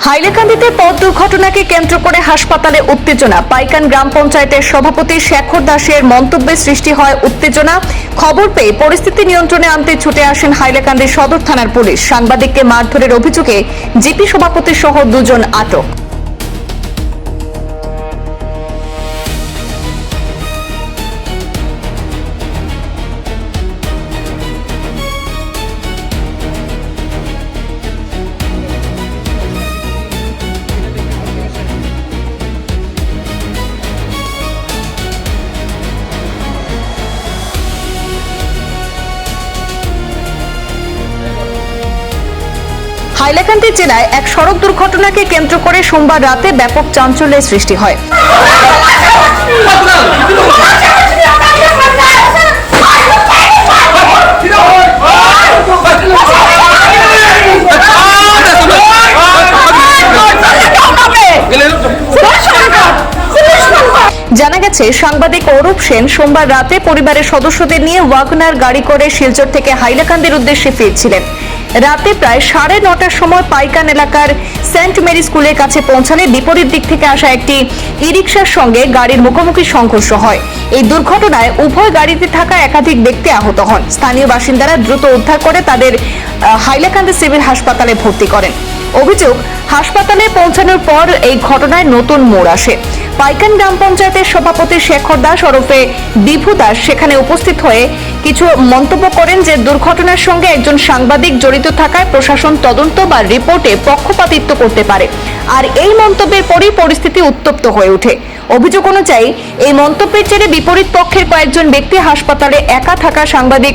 হাইলাকান্দিতে পথ দুর্ঘটনাকে কেন্দ্র করে হাসপাতালে উত্তেজনা। পাইকান গ্রাম পঞ্চায়েতের সভাপতি শেখর দাসের মন্তব্যে সৃষ্টি হয় উত্তেজনা। খবর পেয়ে পরিস্থিতি নিয়ন্ত্রণে আনতে ছুটে আসেন হাইলাকান্দি সদর থানার পুলিশ। সাংবাদিককে মারধরের অভিযোগে জিপি সভাপতি সহ দুজন আটক। হাইলাকান্দি জেলায় এক সড়ক দুর্ঘটনাকে কেন্দ্র করে সোমবার রাতে ব্যাপক চাঞ্চল্যের সৃষ্টি হয়। জানা গেছে, সাংবাদিক অরূপ সেন সোমবার রাতে পরিবারের সদস্যদের নিয়ে ওয়াগনার গাড়ি করে শিলচর থেকে হাইলাকান্দির উদ্দেশ্যে ফিরছিলেন। রাতে প্রায় 9:30টার সময় পাইকান এলাকার সেন্ট মেরি স্কুলের কাছে পৌঁছালে বিপরীত দিক থেকে আসা একটি ই-রিকশার সঙ্গে গাড়ির মুখোমুখি সংঘর্ষ হয়। এই দুর্ঘটনায় উভয় গাড়িতে থাকা একাধিক ব্যক্তি আহত হন। স্থানীয় বাসিন্দারা দ্রুত উদ্ধার করে তাদের হাইলাকান্দি সিভিল হাসপাতালে ভর্তি করেন। অভিযোগ, হাসপাতালে পৌঁছানোর পর এই ঘটনায় নতুন মোড় আসে। পাইকান গ্রাম পঞ্চায়েতের সভাপতি শেখর দাস ওরফে বিভু দাস সেখানে উপস্থিত হয়ে কিছু মন্তব্য করেন যে দুর্ঘটনার সঙ্গে একজন সাংবাদিক জড়িত থাকায় প্রশাসন তদন্ত বা রিপোর্টে পক্ষপাতিত্ব করতে পারে। আর এই মন্তব্যের পরেই পরিস্থিতি উত্তপ্ত হয়ে ওঠে। অভিযোগ অনুযায়ী এই মন্তব্যের জেরে বিপরীত পক্ষের কয়েকজন ব্যক্তি হাসপাতালে একা থাকা সাংবাদিক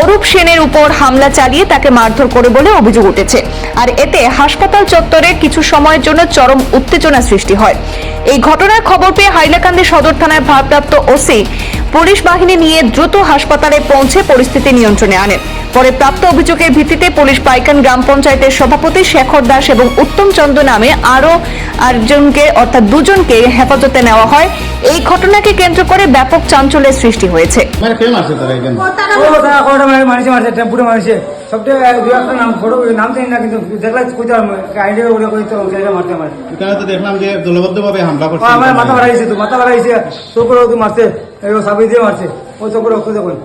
অরূপ সেনের উপর হামলা চালিয়ে তাকে মারধর করে বলে অভিযোগ উঠেছে। আর এতে হাসপাতাল চত্বরে কিছু সময়ের জন্য চরম উত্তেজনা সৃষ্টি হয়। এই ঘটনার খবর পেয়ে হাইলাকান্দি সদর থানার ভারপ্রাপ্ত ওসি পুলিশ বাহিনী নিয়ে দ্রুত হাসপাতালে পৌঁছে পরিস্থিতি নিয়ন্ত্রণে আনেন। পরে প্রাপ্ত অভিযোগের ভিত্তিতে পুলিশ পাইকান গ্রাম পঞ্চায়েতের সভাপতি শেখর দাস এবং উত্তম চন্দ্র নামে আরো আরেকজনকে অর্থাৎ দুজনকে হেফাজতে নেওয়া হয়। এই ঘটনাকে কেন্দ্র করে ব্যাপক চাঞ্চল্যের সৃষ্টি হয়েছে। দেখলাম যে দলবদ্ধভাবে হামলা করছে, মাথা মারছে, চোখ মারছে, ও চোখ রক্ত দেখুন।